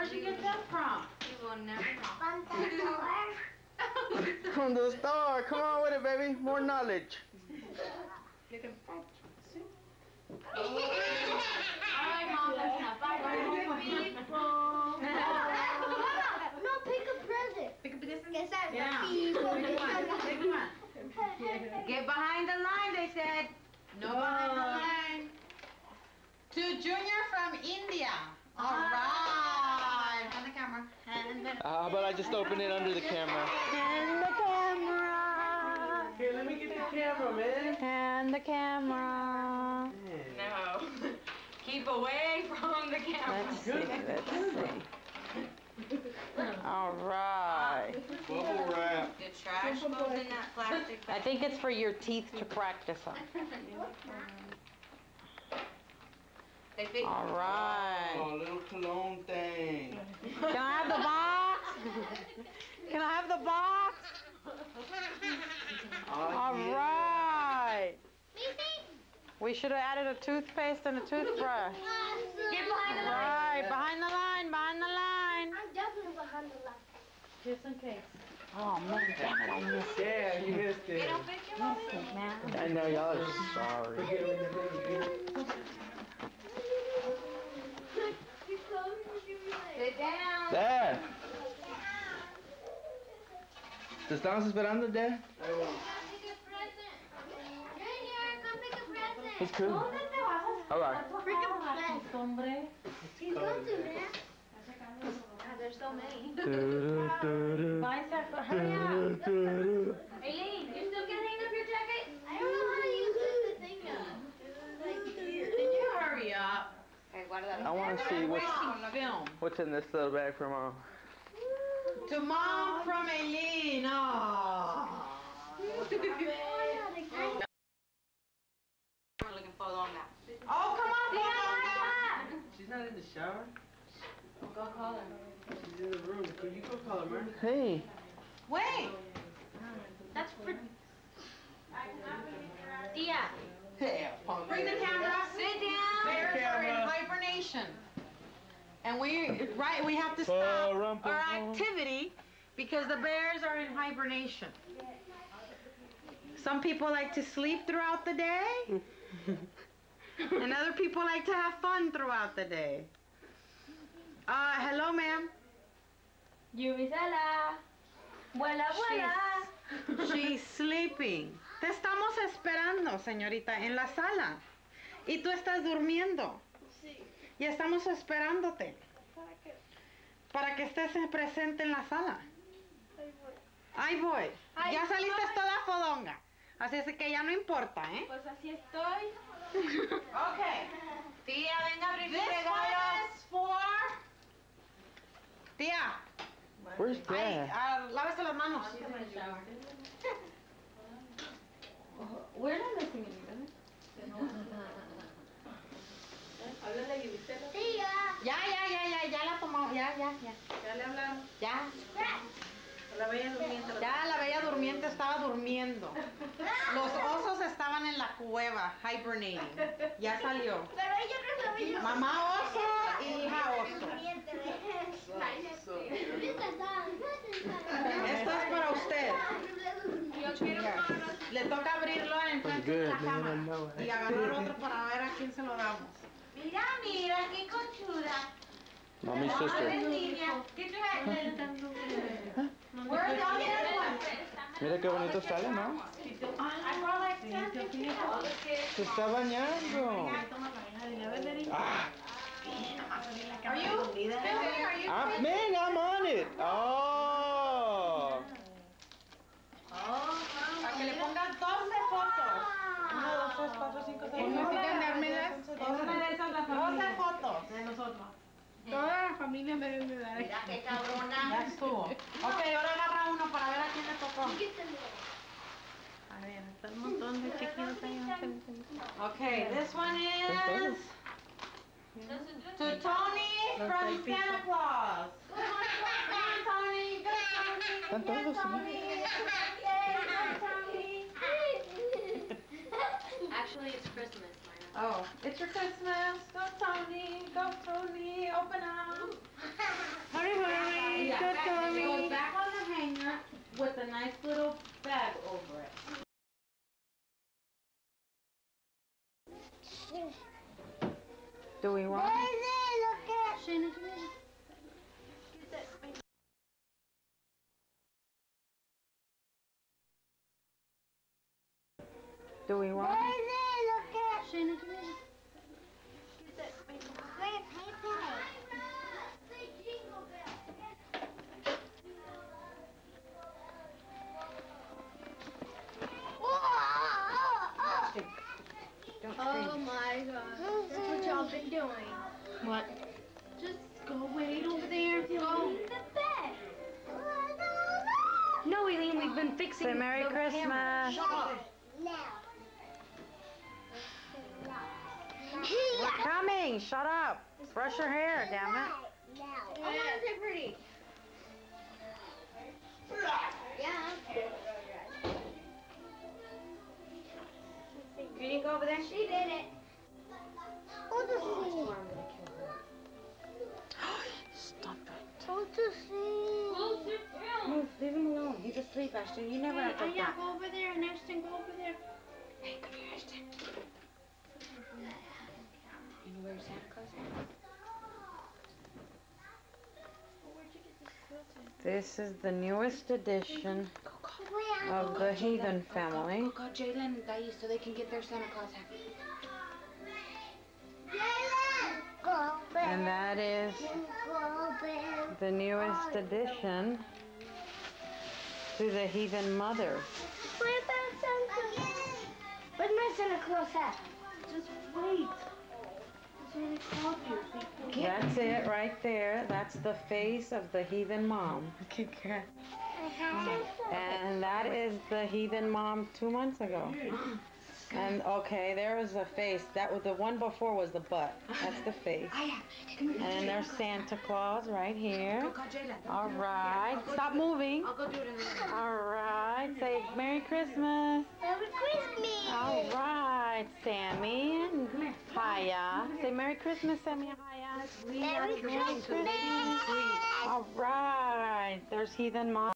Where'd you get that from? You will never know. From the store. Come on with it, baby. More knowledge. You can see? Alright, Mom, that's enough. Bye, No, pick a present. Pick up this one? Yeah. Take one. Get behind the line, they said. No behind the line. To Junior from India. Alright. On the camera. How about I just open it under the camera? And the camera. Here, let me get the camera, man. And the camera. No. Keep away from the camera. Let's see. All right. Bubble wrap. The trash goes in that plastic bag. I think it's for your teeth to practice on. All right. Oh, little cologne thing. Can I have the box? Can I have the box? All right. We should have added a toothpaste and a toothbrush. Get behind the line. Right, behind the line, behind the line. I'm definitely behind the line. Just in case. Oh man, damn it, I missed it. Yeah, you missed it. Missed it, man. I know y'all are sorry. Sit down. Dad. ¿Te estamos esperando, Dad? It's cool. Alright. He's going to, man. There's so many. Hurry up. Aileen, you still can't hang up your jacket? I don't know how to use the thing now. Like here. Can you hurry up? I want to see what's in this little bag for Mom. To Mom from Aileen. Oh. We're looking for longer. Oh, come on, Mom. She's not in the shower? Go call her. She's in the room. Could you go call her, man? Hey. Wait. That's for Dia. Bring the camera. Sit down. Bears are in hibernation. And we have to stop our activity because the bears are in hibernation. Some people like to sleep throughout the day. And other people like to have fun throughout the day. Hello, ma'am. Yuvisela. Vuela, vuela. She's sleeping. Te estamos esperando, señorita, en la sala. Y tú estás durmiendo. Sí. Y estamos esperándote. ¿Para qué? Para que estés presente en la sala. Ahí voy. Ahí voy. Ahí Ya saliste voy. toda fodonga. Así es que ya no importa, ¿eh? Pues así estoy. Okay. Tía, venga a abrir This su regalo. one is for... Tía. Where's Ay, Dad? lávese las manos. We're not missing anything. Tía. Ya la tomamos. Ya. Ya le hablamos. Ya. La bella durmiente. Ya la bella durmiente estaba durmiendo. Los osos estaban en la cueva, hibernating. Ya salió. Pero ella no sabía. Mamá oso y hija oso. Esto es para usted. Yo quiero más. Le toca abrirlo en frente de la cama y agarrar otro para ver a quién se lo damos. Mira, qué conchuda. Mommy's sister. Niña, get your head in. Where's the other one? Mira qué bonito sale, ¿no? I brought like 10 pictures. Se está bañando. Ah, Are you? man, I'm on it. Oh. Para que le pongan 12 fotos. 1, 2, 3, 4, 5, 6, 7, 12 fotos de nosotros. Toda la familia me debe dar. Mira qué cabrona. Ya estuvo. Ok, ahora agarra uno para ver a quién le tocó. A ver, está un montón de chiquitos ahí. Okay, this one is to Tony from Santa Claus. Come on, Tony. Good Están Tony. todos, Good Tony. Good Tony. Actually, it's Christmas, Myra. Oh, it's your Christmas. Go Tony. Go Tony. Open up. Hurry, hurry. Yeah, Good, it Tommy. goes back on the hanger with a nice little bag over it. Do we want? Shayna, come here. Do we want? Shayna, come here. Get that spangle. Oh my god. That's what y'all been doing. What? Just go wait over there. Go. In the bed. No, Eileen, we've been fixing Say Merry the Christmas. camera. Shut up. We're coming. Shut up. Brush your hair, damn it. I want to say pretty. Yeah. You didn't go over there? She did it. Hold the scene. Stop it. Hold the scene. Move, leave him alone. He's asleep, Ashton. You never act like that. Go over there. Ashton, go over there. Hey, come here, Ashton. You know where Santa Claus is? This is the newest edition of the Heathen family. Go call Jaylen and Thais so they can get their Santa Claus hat. And that is the newest addition to the Heathen mother. Where's my Santa Claus hat? Just wait. Santa Claus here. That's it right there. That's the face of the Heathen mom. And that is the Heathen mom 2 months ago. And okay, there was a face. That was the one before was the butt. That's the face. And there's Santa Claus right here. All right. Stop moving. I'll go do it in the room. All right. Say Merry Christmas. Merry Christmas. All right, Sammy and Haya. Say Merry Christmas, Sammy and Haya. Merry Christmas. All right. There's Heathen mom.